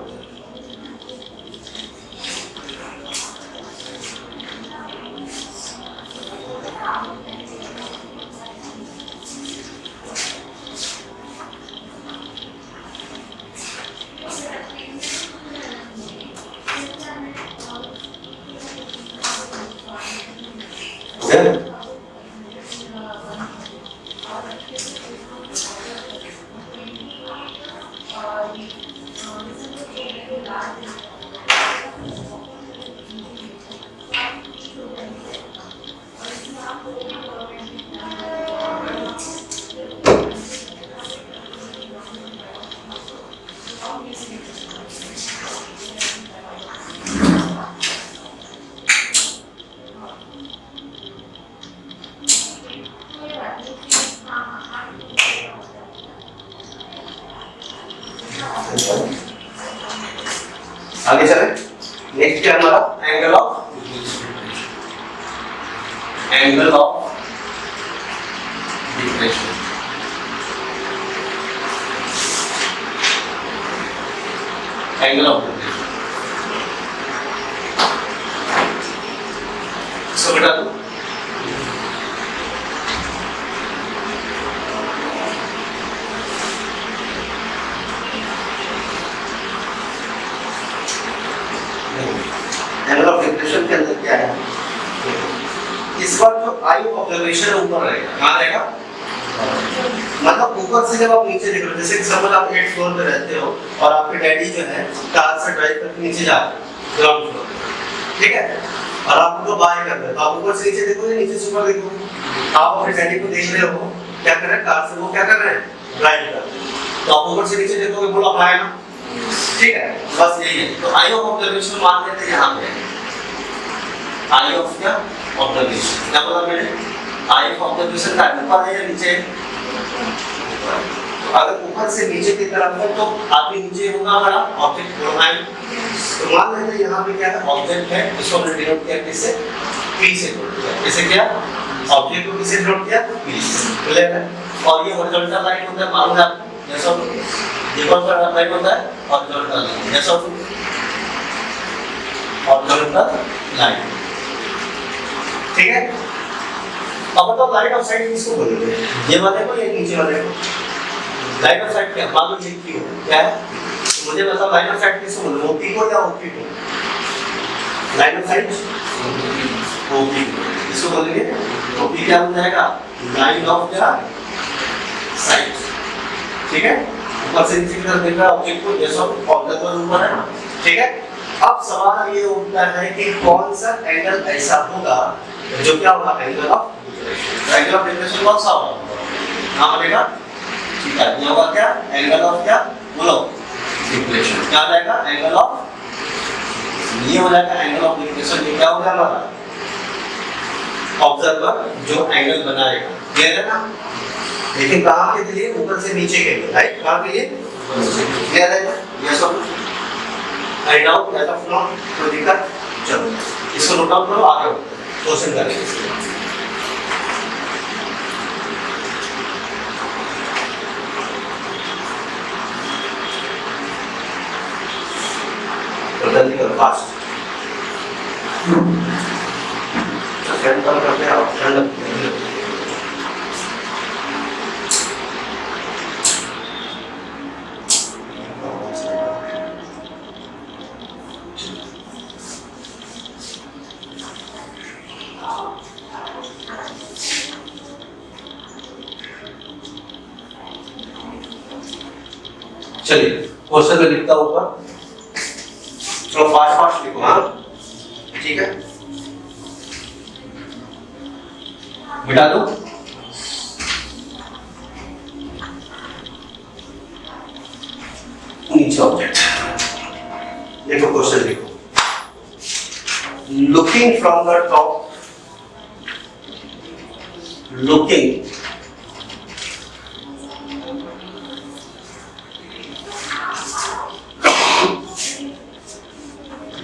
वाला angle of depression. Angle of depression इसको बेटा दो। एंगल ऑफ डिप्रेशन के अंदर क्या है, इस बार जो आई ऑब्जर्वेशन ऊपर रहेगा, कहाँ रहेगा, मतलब ऊपर से जब आप नीचे देख रहे हो, जैसे सपोज आप 8th फ्लोर पे रहते हो और आपके डैडी जो है कार से ड्राइव करके नीचे जा रहे हैं ग्राउंड फ्लोर, ठीक है, और आप उनको बाय कर रहे हो, आप ऊपर से नीचे देखोगे, नीचे से ऊपर देखोगे, आप अपने डैडी को देख रहे हो क्या कर रहे हैं, कार से वो क्या कर रहे हैं, ड्राइव कर रहे हैं, तो आप ऊपर से नीचे देखोगे, बोला आएगा, ठीक है, बस यही है। तो आई ऑफ ऑब्जर्वेशन मान लेते हैं यहाँ पे, आई ऑफ क्या ऑब्जर्वेशन, क्या बोला मैंने, आई ऑफ ऑब्जर्वेशन का ऊपर है या नीचे, तो अगर ऊपर से नीचे की तरफ है तो आगे नीचे होगा हमारा ऑब्जेक्ट प्रोफाइल। तो मान लेते हैं यहाँ पे क्या है, ऑब्जेक्ट है, इसको हमने डिनोट किया किससे, पी से डिनोट किया, कैसे किया, ऑब्जेक्ट को किससे डिनोट किया, पी से, क्लियर है। और ये हॉरिजॉन्टल लाइन होता है, मालूम है आपको, जैसा ये कौन सा लाइन होता है, हॉरिजॉन्टल लाइन, जैसा हॉरिजॉन्टल लाइन, ठीक है। अब बताओ लाइट ऑफ साइट किसको बोलेंगे, ये वाले को या नीचे वाले को, लाइट ऑफ साइट क्या, मान लो ये क्यू क्या है, तो मुझे बताओ लाइट ऑफ साइट किसको बोलेंगे, ओपी को या ओपी को, लाइट ऑफ साइट ओपी किसको बोलेंगे, ओपी क्या हो जाएगा, लाइन ऑफ क्या साइट, ठीक है। ऊपर से नीचे की तरफ देख रहा है ऑब्जेक्ट को, जैसा ऑब्जेक्ट पर ऊपर है, ठीक है। अब सवाल ये उठता है कि कौन सा एंगल ऐसा होगा जो क्या होगा, angle of depression. Angle of depression कौन सा होगा, नाम बनेगा, ठीक है, ये होगा क्या, एंगल ऑफ क्या, बोलो डिप्रेशन, क्या हो जाएगा, एंगल ऑफ, ये हो जाएगा एंगल ऑफ डिप्रेशन। ये क्या होगा हमारा ऑब्जर्वर जो एंगल बनाएगा, क्लियर है ना। लेकिन कहाँ के लिए, ऊपर से नीचे के लिए, राइट, कहाँ के लिए, क्लियर है, ये सब I doubt as of now कोई दिक्कत, चलो इसको नोट डाउन करो, आगे क्वेश्चन करेंगे इसके। तो जल्दी करो, फास्ट, फैन कम करते हैं, ऑप्शन लगते हैं। चलिए क्वेश्चन में लिखता हूं ऊपर, चलो फास्ट फास्ट लिखो, हाँ ठीक है, मिटा दो। नीचे ऑब्जेक्ट देखो, क्वेश्चन लिखो, looking from the top,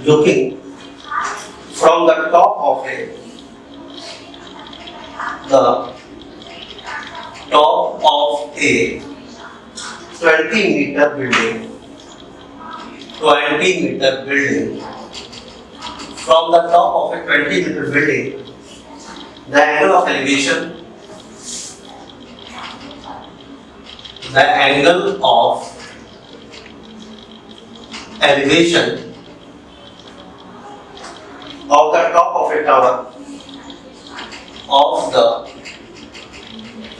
looking from the top of the top of a 20-meter building, 20-meter building, from the top of a 20-meter building, the angle of elevation, the angle of elevation of the top of a tower, of the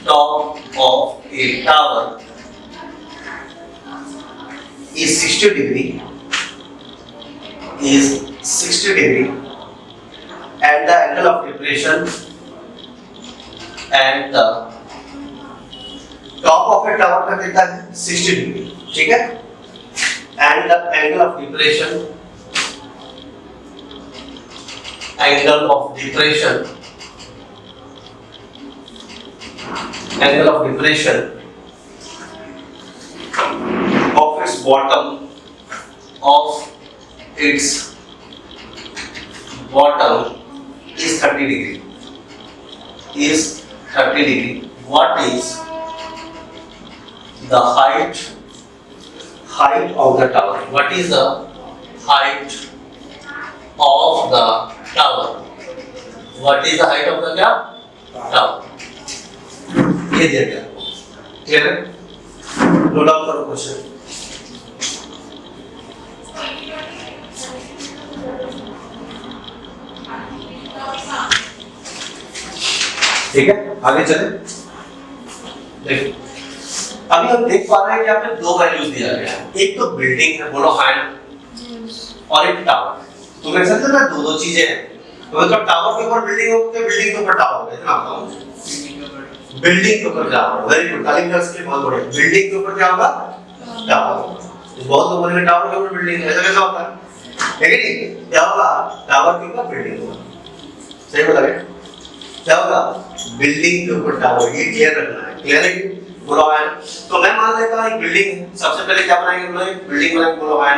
top of a tower is 60 degree, and the angle of depression and the top of a tower का कितना है, 60 degree, ठीक है, and the angle of depression of its bottom is 30 degree. Is 30 degree. What is the height of the tower? What is the height of the tower? What is the height of the tower? ये दिया गया, clear है? Note down करो question. ठीक है, आगे चले। देखो अभी हम देख पा रहे हैं कि यहाँ पे दो वैल्यूज दिया गया है, एक तो बिल्डिंग है, बोलो हाइट, और एक टावर। तो मैं समझ रहा दो चीजें हैं, तो मतलब टावर के ऊपर बिल्डिंग होती है, बिल्डिंग के ऊपर टावर होता है ना। बताओ बिल्डिंग के ऊपर टावर, वेरी गुड, ताली बजाओ इसके लिए, बहुत बढ़िया। बिल्डिंग के ऊपर क्या होगा? टावर। बहुत लोग बोलेंगे टावर के ऊपर बिल्डिंग, ऐसा कैसा होता है? है कि नहीं? क्या होगा? टावर के ऊपर बिल्डिंग होगा। सही बोला क्या? क्या होगा? बिल्डिंग के ऊपर टावर। ये क्लियर रखना है, क्लियर है? बोलो है। तो मैं मान लेता हूं एक बिल्डिंग है, सबसे पहले क्या बनाएंगे? बोलो एक बिल्डिंग बनाएंगे, बोलो है।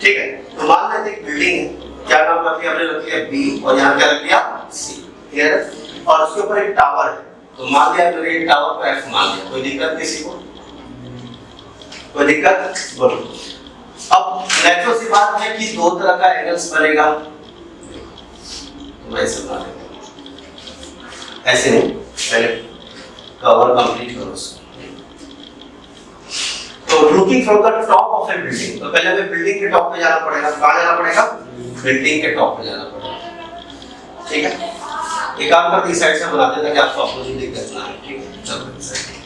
ठीक है, तो मान लेते हैं एक बिल्डिंग है, क्या नाम रख लिया हमने? रख लिया बी, और यहाँ क्या रख लिया? सी, क्लियर है? और उसके ऊपर एक टावर है, तो मान लिया मैंने एक टावर को एफ मान लिया। कोई दिक्कत किसी को? कोई दिक्कत? बोलो। अब नेचुरल सी बात है कि दो तरह का एंगल्स बनेगा, तो ऐसे बना लेंगे, ऐसे नहीं, पहले कवर कंप्लीट करो उसको। तो looking from the top of A building, तो पहले हमें बिल्डिंग के टॉप पे जाना पड़ेगा। कहां जाना पड़ेगा? बिल्डिंग के टॉप पे जाना पड़ेगा। ठीक है, एक काम करते इस साइड से बना देते ताकि आपको अपोजिट दिक्कत ना आए। ठीक है, चलो इस साइड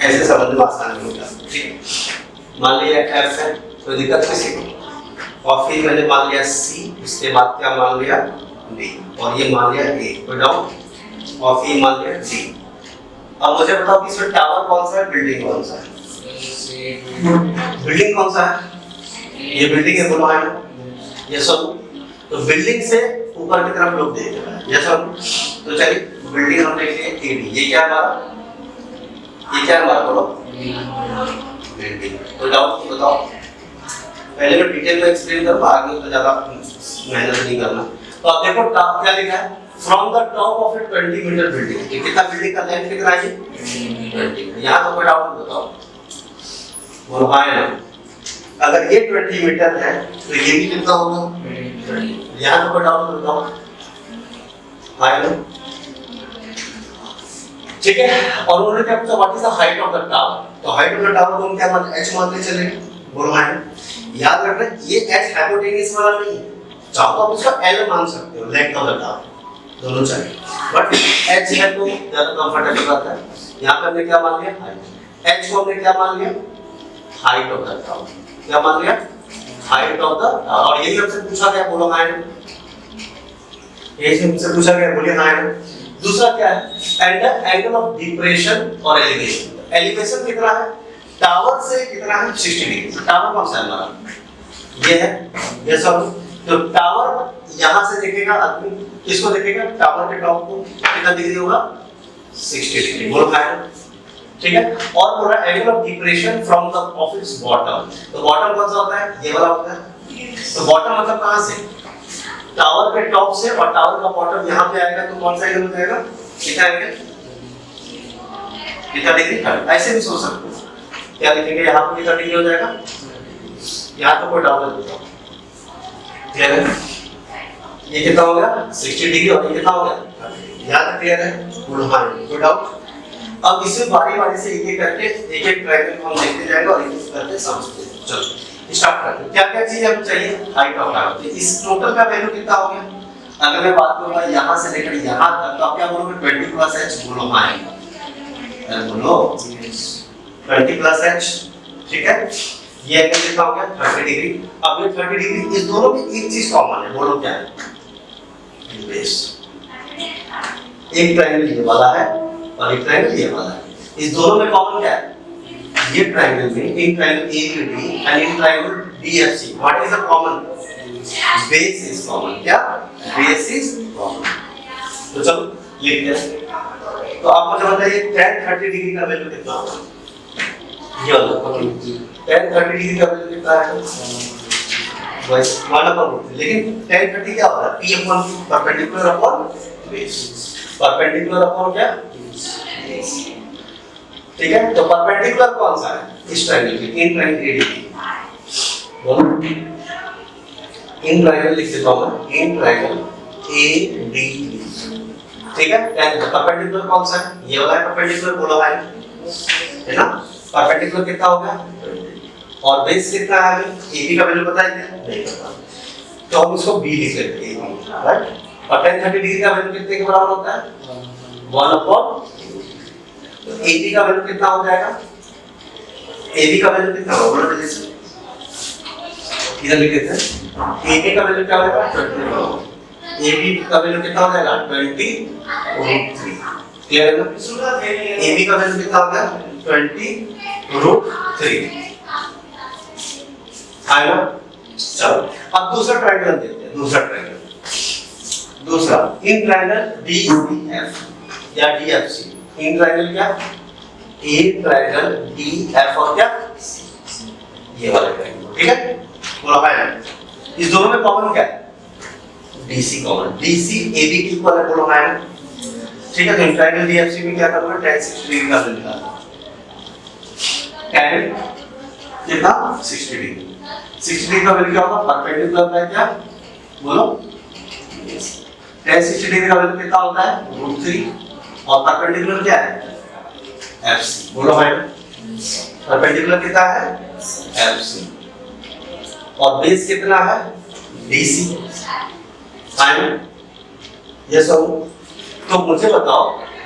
ऐसे समझ में आसान होगा। ठीक है, मान लिया एफ है, कोई दिक्कत किसी को? और फिर मैंने मान लिया सी, उसके बाद क्या मान लिया? डी, और ये मान लिया ए, कोई डाउट? और फिर मान लिया डी। अब मुझे बताओ कि इसमें टावर कौन सा है, बिल्डिंग कौन सा है? बिल्डिंग कौन सा है? ये बिल्डिंग है, बोलो है ना? ये सब तो बिल्डिंग से ऊपर की तरफ लोग देख रहे हैं, ये सब। तो चलिए बिल्डिंग हम देख लिए एडी, ये क्या हमारा? ये क्या हमारा? बोलो बिल्डिंग। तो डाउट बताओ, पहले मैं डिटेल में एक्सप्लेन करूंगा, आगे तो ज्यादा मेहनत नहीं करना। तो आप देखो टॉप क्या लिखा है? From the top of a 20 metre building. ये कितना बिल्डिंग का लेंथ कितना है? 20। यहां तो कोई डाउट बताओ, बोलो हां ना? अगर ये 20 मीटर है तो ये भी कितना होगा? 20। यहां तो कोई डाउट बताओ, हां ना? ठीक है, और उन्होंने क्या पूछा? What is the height of the tower? तो हाइट ऑफ द टावर को हम क्या मान h मान के चलेंगे, बोलो हां। याद रखना ये h हाइपोटेन्यूस वाला नहीं है, चाहो तो आप इसका l मान सकते हो, लेंथ ऑफ द टावर, दोनों चाहिए, बट h है तो ज्यादा कंफर्टेबल रहता है। यहां पे हमने क्या मान लिया? हाइट। h को हमने क्या मान लिया? Height of the tower. क्या मान लिया? Height of the tower. और यही हमसे पूछा गया, बोलो हां। यही हमसे पूछा गया, बोलिए हां। दूसरा क्या है? And the angle of depression और एलिवेशन। एलिवेशन कितना है? टावर से कितना है? 60 डिग्री। तो टावर कौन सा है हमारा? ये है, ये सब। तो टावर यहां से देखेगा आदमी, किसको देखेगा? टावर के टॉप को। कितना डिग्री होगा? 60 डिग्री। बोलो क्या है? ठीक है, और पूरा angle of depression from the of its bottom. तो बॉटम कौन सा होता है? ये वाला होता है। तो बॉटम मतलब कहां से? टावर के टॉप से, और टावर का बॉटम यहां पे आएगा, तो कौन सा एंगल हो जाएगा? कितना एंगल? कितना डिग्री? ऐसे भी सोच सकते हो, क्या लिखेंगे यहां पे? कितना डिग्री हो जाएगा? यहां तो कोई डाउट नहीं, क्लियर है? ये कितना हो गया? 60 डिग्री, और ये कितना हो गया? यहां तक क्लियर है? बोलो हां, कोई डाउट? अब इसमें बारी-बारी से एक-एक करके एक-एक ट्रायंगल को हम देखते जाएंगे और एक-एक करके समझते हैं। चलो स्टार्ट करते हैं। क्या-क्या चीज हमें चाहिए? Height of tower. इस टोटल का वैल्यू कितना हो गया? अगर मैं बात करूंगा यहां से लेकर यहां तक, तो आप क्या बोलोगे? 20 प्लस h। बोलो हां, बोलो 20 प्लस h। ठीक है, ये एंगल कितना हो गया? 30 डिग्री। अब ये 30 डिग्री, इस दोनों में एक चीज कॉमन है, बोलो क्या है? बेस। एक ट्रायंगल ये वाला है और एक ट्रायंगल ये वाला है, इस दोनों में कॉमन क्या है? ये ट्रायंगल में एक ट्रायंगल ABD एंड एक triangle DFC, what is the common? Base is common. क्या? Base is common. तो चलो लिख लेते हैं। तो आप मुझे बताइए tan 30 डिग्री का वैल्यू कितना होगा? ये वाला tan 30 डिग्री का वैल्यू कितना है? बस 1/√3। लेकिन tan 30 क्या होता है? p upon perpendicular upon base. Perpendicular upon क्या? ठीक है, तो परपेंडिकुलर कौन सा है? इस ट्रायंगल के, इन ट्रायंगल ADB। बोलो, इन ट्रायंगल लिख देता हूं मैं, इन ट्रायंगल ADB। ठीक है, परपेंडिकुलर कौन सा है? ये वाला है परपेंडिकुलर, बोलो भाई, है ना? परपेंडिकुलर कितना हो गया? और बेस कितना है? AB का वैल्यू पता है क्या? नहीं पता, तो हम इसको B लिख लेते हैं, राइट? और tan 30 डिग्री का वैल्यू कितने के बराबर होता है? 1/, तो AB का वैल्यू कितना हो जाएगा? AB का वैल्यू कितना होगा? बोलो जल्दी से, इधर लिख देते हैं। AB का वैल्यू क्या होगा? 20। AB का वैल्यू कितना हो जाएगा? 20√3। क्लियर है ना? AB का वैल्यू कितना होगा? 20√3। आएगा? चलो, अब दूसरा ट्रायंगल देखते हैं। दूसरा ट्रायंगल, दूसरा इन ट्रायंगल DCF या DFC। इन ट्रायंगल क्या? ए ट्रायंगल DF और क्या? ये वाला ट्रायंगल। ठीक है, बोलो भाई, इस दोनों में कॉमन क्या है? DC common. DC AB के इक्वल है, बोलो भाई। ठीक है, तो इन ट्रायंगल DFC में क्या करना है? tan 60 डिग्री का वैल्यू निकालना। tan कितना? 60 डिग्री। 60 डिग्री का वैल्यू क्या होगा? परपेंडिकुलर है क्या? बोलो, tan 60 डिग्री का वैल्यू कितना होता है? √3। और परपेंडिकुलर क्या है? FC। बोलो भाई, परपेंडिकुलर कितना है? FC। और बेस कितना है? DC। फाइन, यस और नो? तो मुझे बताओ,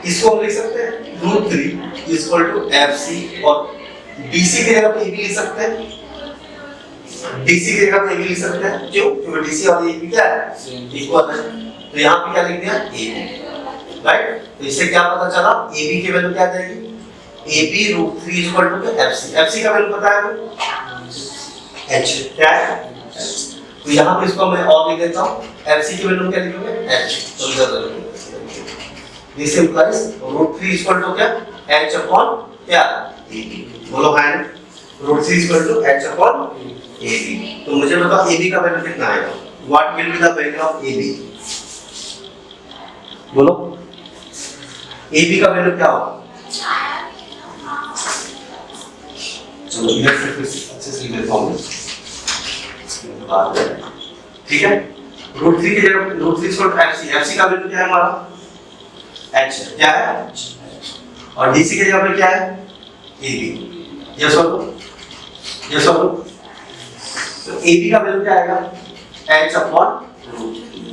इसको हम लिख सकते हैं √3 = FC, और DC की जगह पे AB लिख सकते हैं। DC की जगह पे AB लिख सकते हैं, क्यों? क्योंकि DC और AB क्या है? इक्वल है। तो यहाँ पे क्या लिख दिया? AB, right? तो इससे क्या पता चला? AB की वैल्यू क्या आ जाएगी? AB √3 = FC। FC का वैल्यू पता है हमें? H। क्या है? तो यहाँ पे इसको मैं और लिख देता हूँ। FC की वैल्यू क्या लिखेंगे? H। तो इधर लिखेंगे। This implies √3 = क्या? H upon क्या? AB। बोलो भाई, √3 = H upon AB। तो मुझे बताओ AB का वैल्यू कितना आएगा? What will be the value of AB? बोलो, AB का वैल्यू क्या होगा? चलो इधर से फिर अच्छे से लिख देता हूँ। ठीक है, √3 की जगह √3 = FC। FC का वैल्यू क्या है हमारा? H। क्या है? और DC की जगह पे क्या है? AB। यस और नो? यस और नो? तो AB का वैल्यू क्या आएगा? H upon √3।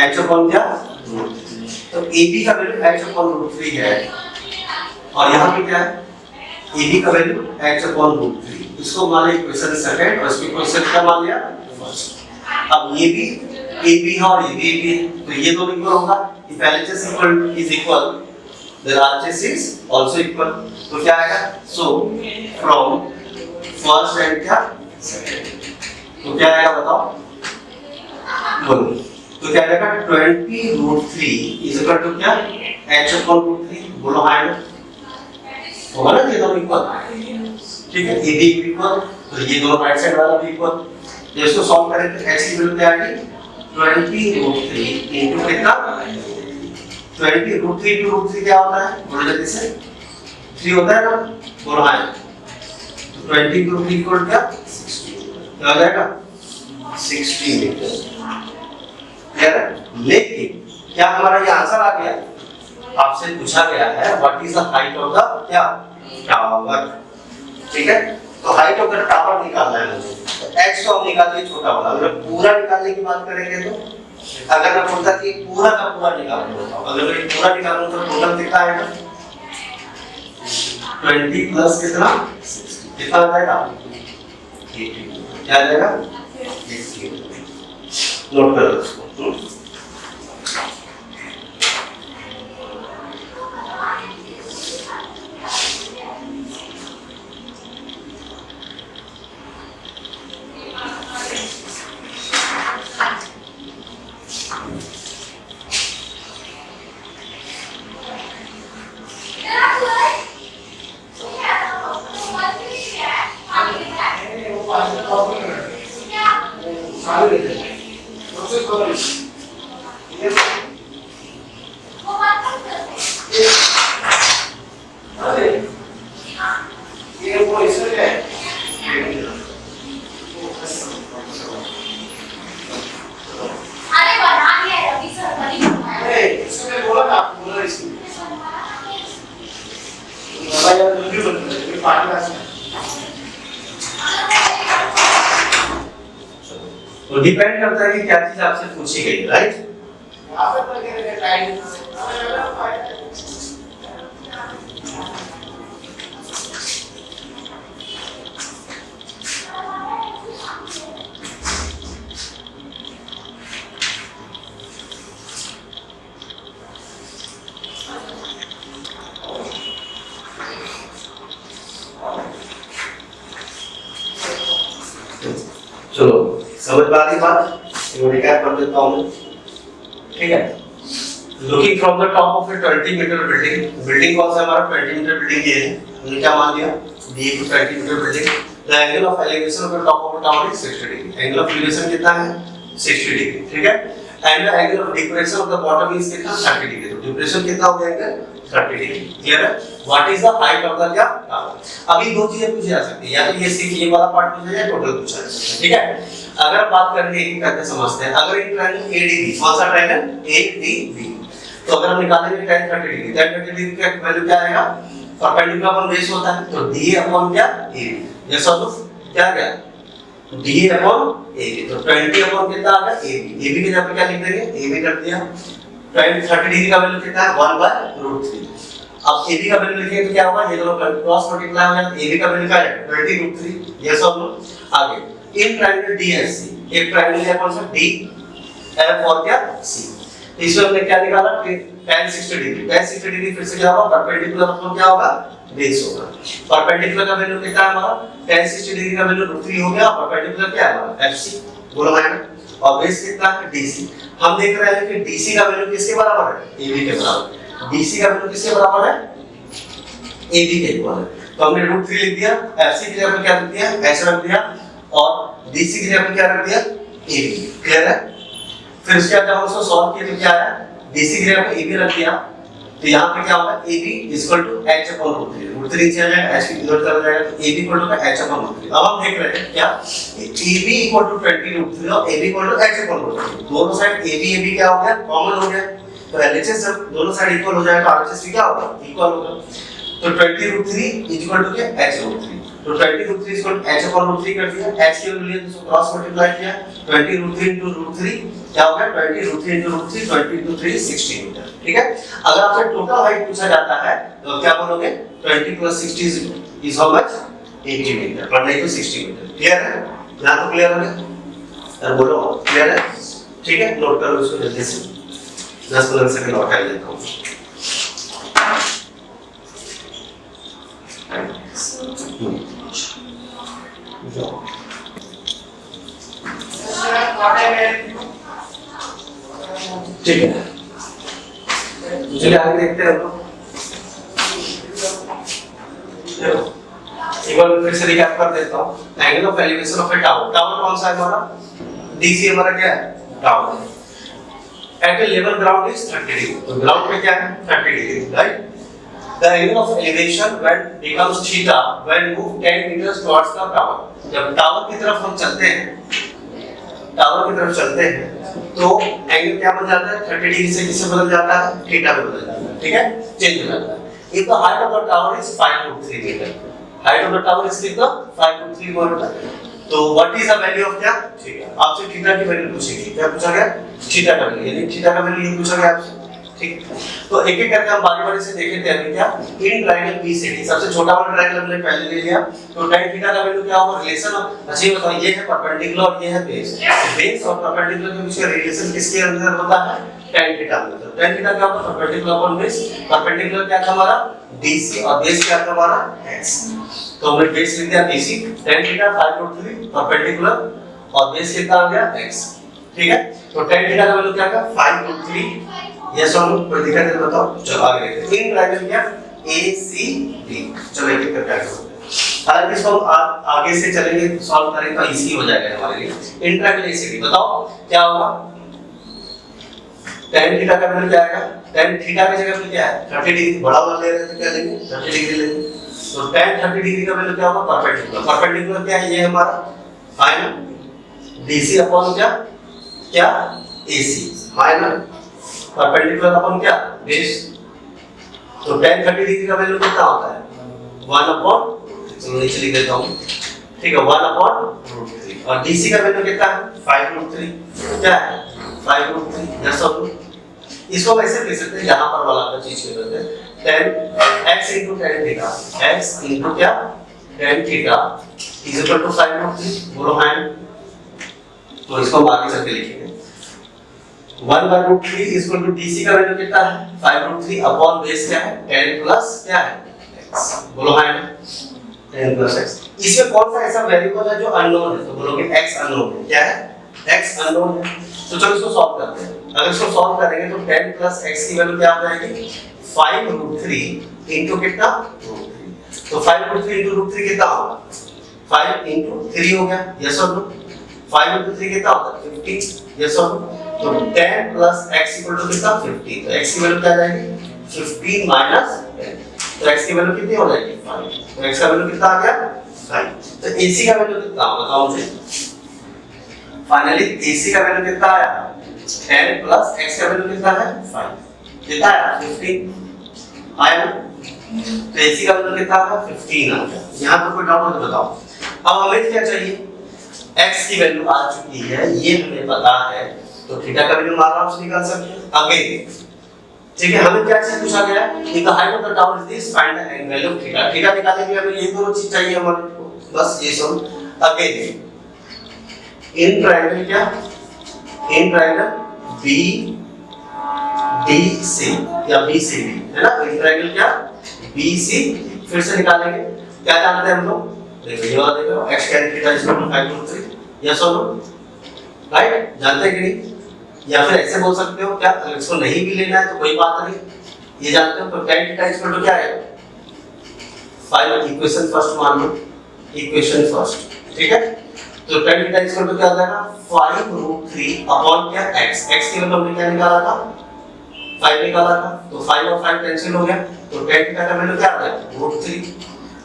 H upon क्या? √3। तो AB का वैल्यू H upon √3 है, और यहाँ पे क्या है? AB का वैल्यू H upon √3। इसको मान लिया इक्वेशन सेकंड, और इसको इक्वेशन क्या मान लिया? फर्स्ट। अब ये भी AB है और ये भी AB है, तो ये दोनों इक्वल होगा। If LHS is equal, then RHS is also equal। तो क्या आएगा? So from first and क्या? second। तो क्या आएगा बताओ? बोलो। तो क्या आएगा? 20√3 = क्या? H upon √3। बोलो हाँ ना? होगा ना, ये दोनों इक्वल। ठीक है, AB इक्वल, तो ये दोनों राइट साइड वाला भी इक्वल। तो इसको सॉल्व करें तो H की वैल्यू क्या आएगी? 20√3 into कितना? 20√3 into √3 क्या होता है? बोलो जल्दी से। 3 होता है ना? बोलो हाँ। तो 20 into √3 = क्या? 60। क्या हो जाएगा? 60 मीटर। क्लियर है? लेकिन क्या हमारा ये आंसर आ गया? आपसे पूछा गया है what is the height of the क्या? टावर। ठीक है, तो हाइट ऑफ द टावर निकालना है मुझे। तो x को हम निकाल लिए छोटा वाला। अगर पूरा निकालने की बात करेंगे तो अगर मैं बोलता कि पूरा का पूरा निकालना होता, अगर मैं पूरा निकालूं तो टोटल कितना आएगा? 20 प्लस कितना? 60। कितना आ जाएगा? 80। क्या आ जाएगा? 80। नोट कर लो इसको। तो इसमें क्या है? अरे बना दिया है रवि सर बनी अरे इसमें बोला ना, आप बोला इसमें बाबा यार वीडियो बन रहा है, पार्टी का है। तो डिपेंड करता है कि क्या चीज आपसे पूछी गई, राइट? यहाँ पे तो क्या टाइम चलो समझ में आ रही बात? रिकैप कर देता हूँ, ठीक है? Looking from the top of a 20 metre building, building कौन सा हमारा 20 मीटर बिल्डिंग ये है, हमने क्या मान लिया? D 20 metre building, the angle of elevation of the top of the tower is 60 degree, angle of elevation कितना है? 60 डिग्री, ठीक है? And the angle of depression of the bottom is कितना? 30 डिग्री, तो डिप्रेशन कितना हो जाएगा? 30 डिग्री, क्लियर है? What is the height of the क्या टावर? अभी दो चीजें पूछी जा सकती है, या तो ये सिर्फ ये वाला पार्ट पूछा जाए, टोटल पूछा जा सकता है, ठीक है? अगर बात करेंगे एक करके समझते हैं, अगर एक ट्रायंगल एडीबी, कौन सा ट्रायंगल? एडीबी, तो अगर हम निकालेंगे tan 30 डिग्री, tan 30 डिग्री का वैल्यू क्या आएगा? परपेंडिकुलर अपॉन बेस होता है, तो DA अपॉन क्या? AB, यस और नो? क्या गया? DA अपॉन AB, तो 20 अपॉन कितना आ गया? AB, AB की जगह पे क्या लिख देंगे? AB कर दिया। tan 30 डिग्री का वैल्यू कितना है? 1/√3। अब AB का वैल्यू लिखेंगे तो क्या होगा? ये दोनों क्रॉस मल्टीप्लाई हो जाएगा, AB का वैल्यू क्या आएगा? 20√3, यस और नो? आगे इन ट्रायंगल DSC, एक ट्रायंगल है कौन सा? DF और क्या? C, इसमें हमने क्या निकाला? tan 60 डिग्री, tan 60 डिग्री फिर से क्या होगा? परपेंडिकुलर अपॉन क्या होगा? बेस होगा। परपेंडिकुलर का वैल्यू कितना है हमारा? tan 60 डिग्री का वैल्यू √3 हो गया, परपेंडिकुलर क्या है हमारा? FC, बोलो मैंने, और बेस कितना है? DC। हम देख रहे हैं कि DC का वैल्यू किसके बराबर है? AB के बराबर। DC का वैल्यू किसके बराबर है? AB के इक्वल है, तो हमने √3 लिख दिया, FC की जगह पे क्या लिख दिया? H रख दिया, और DC की जगह पे क्या रख दिया? AB, क्लियर है? फिर उसके बाद जब हम उसको सॉल्व किए तो क्या आया? DC की जगह पे AB रख दिया, तो यहाँ पे क्या होगा? AB = H अपॉन √3, √3 नीचे आ जाएगा, H इधर चला जाएगा, तो AB = H अपॉन √3। अब हम देख रहे हैं क्या? AB = 20√3 और AB = H अपॉन √3, दोनों साइड AB क्या हो गया? कॉमन हो गया, तो LHS जब दोनों साइड इक्वल हो जाए तो RHS भी क्या होगा? इक्वल होगा, तो 20√3 = क्या? H√3, तो 20√3 H अपॉन √3 कर दिया, H के वैल्यू तो क्रॉस मल्टीप्लाई किया, 20√3 * √3 क्या हो गया? 20√3 * √3, 20 * 3 60 मीटर, ठीक है? अगर आपसे टोटल हाइट पूछा जाता है तो क्या बोलोगे? 20 + 60 इज हाउ मच? 80 मीटर, पर नहीं तो 60 मीटर, क्लियर है? यहां तो क्लियर हो गया? यार बोलो क्लियर है? ठीक है, नोट करो इसको जल्दी से, 10-15 सेकंड और टाइम लेता हूं। ठीक है, चलिए आगे देखते हैं हम लोग। एक बार फिर से रिकैप कर देता हूँ। Angle of elevation of a tower, tower कौन सा है हमारा? DC हमारा क्या है? Tower. At a level ground is 30 degree, तो ग्राउंड पे क्या है? 30 degree, right? The angle of elevation when becomes theta when move 10 meters towards the tower. जब टावर की तरफ हम चलते हैं, टावर की तरफ चलते हैं, तो एंगल क्या बन जाता है? 30 डिग्री से किससे बदल जाता है? थीटा में बदल जाता है, ठीक है? चेंज हो जाता है। If the height of the tower is 5.3 meter, height of the tower is कितना? 5.3 meter, तो what is the value of क्या? थीटा। आपसे थीटा की वैल्यू पूछेगी, क्या पूछा गया? थीटा का वैल्यू, यानी थीटा का वैल्यू ये पूछा गया आपसे, ठीक? तो एक एक करके हम बारी-बारी से देखें थे अभी क्या? इन ट्रायंगल BCD, सबसे छोटा वाला ट्रायंगल हमने पहले ले लिया, तो tan थीटा का वैल्यू क्या होगा? रिलेशन ऑफ, अच्छा ये बताओ, ये है परपेंडिकुलर और ये है बेस, बेस और परपेंडिकुलर के बीच का रिलेशन किसके अंदर होता है? tan थीटा में। तो tan थीटा क्या होता है? परपेंडिकुलर अपॉन बेस, परपेंडिकुलर क्या था हमारा? DC, और बेस क्या था हमारा? X, तो हमने बेस लिख दिया BC, tan थीटा 5.3, परपेंडिकुलर, और बेस कितना आ गया? X, ठीक है? तो tan थीटा का वैल्यू क्या था? 5.3, यस और नो? कोई दिक्कत है तो बताओ। चलो आगे देखते हैं। इन ट्रायंगल क्या? ACD, चलो एक एक करके आगे बढ़ते हैं। हालांकि इसको हम आगे से चलेंगे, सॉल्व करेंगे तो इजी हो जाएगा हमारे लिए। इन ट्रायंगल ACD बताओ क्या होगा? tan थीटा का वैल्यू क्या आएगा? tan थीटा की जगह पे क्या है? 30 डिग्री, बड़ा वाला ले रहे हैं तो क्या लेंगे? 30 डिग्री लेंगे, तो tan 30 डिग्री का वैल्यू क्या होगा? परपेंडिकुलर। परपेंडिकुलर क्या है? ये हमारा है ना DC अपॉन क्या क्या AC है ना, परपेंडिकुलर अपॉन क्या बेस। तो tan 30 डिग्री का वैल्यू कितना होता है? 1 अपॉन, चलो नीचे लिख देता हूँ, ठीक है, 1 अपॉन √3। और DC का वैल्यू कितना है? 5√3। क्या है? 5√3। यस और नो? इसको वैसे लिख सकते हैं, यहाँ पर वाला का चीज के करते हैं, tan x into tan theta, x into क्या tan theta is equal to 5√3। बोलो हाँ। तो इसको हम आगे चल के लिखेंगे, 1/√3 इज इक्वल टू DC का वैल्यू कितना है? 5√3 अपॉन बेस क्या है? tan प्लस क्या है? x। बोलो हाँ। tan plus x। इसमें कौन सा ऐसा वेरिएबल है जो अननोन है? तो बोलोगे x अननोन है। क्या है? x अननोन है। तो चलो इसको सॉल्व करते हैं। अगर इसको सॉल्व करेंगे तो tan प्लस x की वैल्यू क्या आ जाएगी? 5√3 इनटू कितना? √3। तो 5√3 इनटू √3 कितना होगा? 5 इनटू 3 हो गया। यस और नो? 5 इनटू 3 कितना होता है? 15। यस और नो? तो tan plus x equal to कितना? 15। तो x की वैल्यू क्या आ जाएगी? 15 माइनस 10। तो x की वैल्यू कितनी हो जाएगी? 5। तो x का वैल्यू कितना आ गया? 5। तो AC का वैल्यू कितना होगा? बताओ मुझे। फाइनली AC का वैल्यू कितना आया? 10 प्लस x का वैल्यू कितना है? 5। कितना आया? 15 आया ना? तो AC का वैल्यू कितना आया? 15 आ गया। यहाँ पर कोई डाउट हो तो बताओ। अब हमें क्या चाहिए? x की वैल्यू आ चुकी है, ये हमें पता है, तो थीटा का वैल्यू आराम से निकाल सकते हैं। अगेन ठीक है, हमें क्या चीज पूछा गया है कि the height of the tower is this, find the angle of theta. Theta निकालने के लिए हमें ये दोनों चीज चाहिए हमारे को, बस ये सब। अगेन इन ट्रायंगल क्या? इन ट्रायंगल BDC या BCD है ना, इन ट्रायंगल क्या? BCD। फिर से निकालेंगे, क्या जानते हैं हम लोग? देखो ये वाला देखो, x tan theta is equal to 5√3। Yes और नो? राइट? जानते हैं कि नहीं? या फिर ऐसे बोल सकते हो क्या, अगर इसको नहीं भी लेना है तो कोई बात नहीं, ये जानते हो तो tan theta is equal to क्या है? 5। इक्वेशन फर्स्ट मान लो, इक्वेशन फर्स्ट, ठीक है। तो tan theta is equal to क्या आ जाएगा? 5√3 अपॉन क्या x। x की वैल्यू हमने क्या निकाला था? 5 निकाला था। तो 5 और 5 कैंसिल हो गया, तो tan थीटा का वैल्यू क्या आ जाएगा? √3।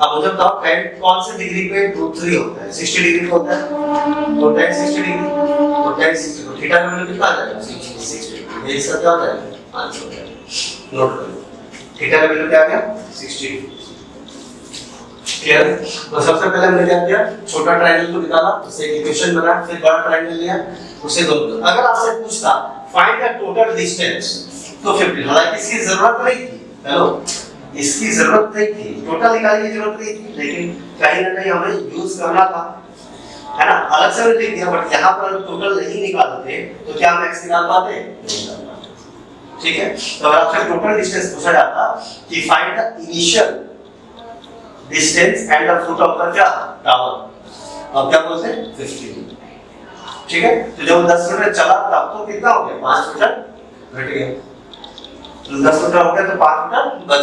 अब मुझे बताओ tan कौन से डिग्री पे √3 होता है? 60 डिग्री पे होता है। तो tan 60 डिग्री, तो tan 60, तो थीटा का वैल्यू कितना आ जाएगा? 60 डिग्री। ये इसका क्या आ जाएगा? आंसर हो जाएगा। नोट कर लो, थीटा का वैल्यू क्या आ गया? 60 डिग्री। क्लियर? तो सबसे पहले हमने क्या किया? छोटा ट्रायंगल को निकाला, उससे एक इक्वेशन बनाया, फिर बड़ा ट्रायंगल लिया, उससे दोनों। अगर आपसे पूछता फाइंड द टोटल डिस्टेंस, तो 15। हालांकि इसकी जरूरत नहीं थी, हेलो, इसकी जरूरत नहीं थी, टोटल निकालने की जरूरत नहीं थी, लेकिन कहीं ना कहीं हमें यूज करना था, है ना। अलग से मैंने लिख दिया, बट यहाँ पर अगर टोटल नहीं निकालते तो क्या हम x निकाल पाते? ठीक है। तो अगर आपसे टोटल डिस्टेंस पूछा जाता कि find the initial distance and the foot of the क्या टावर, अब क्या बोलते हैं? 15। ठीक है। तो जब 10 मीटर चला तब तो कितना हो गया? 5 मीटर घट गया। तो 10 मीटर हो गया तो 5 मीटर बच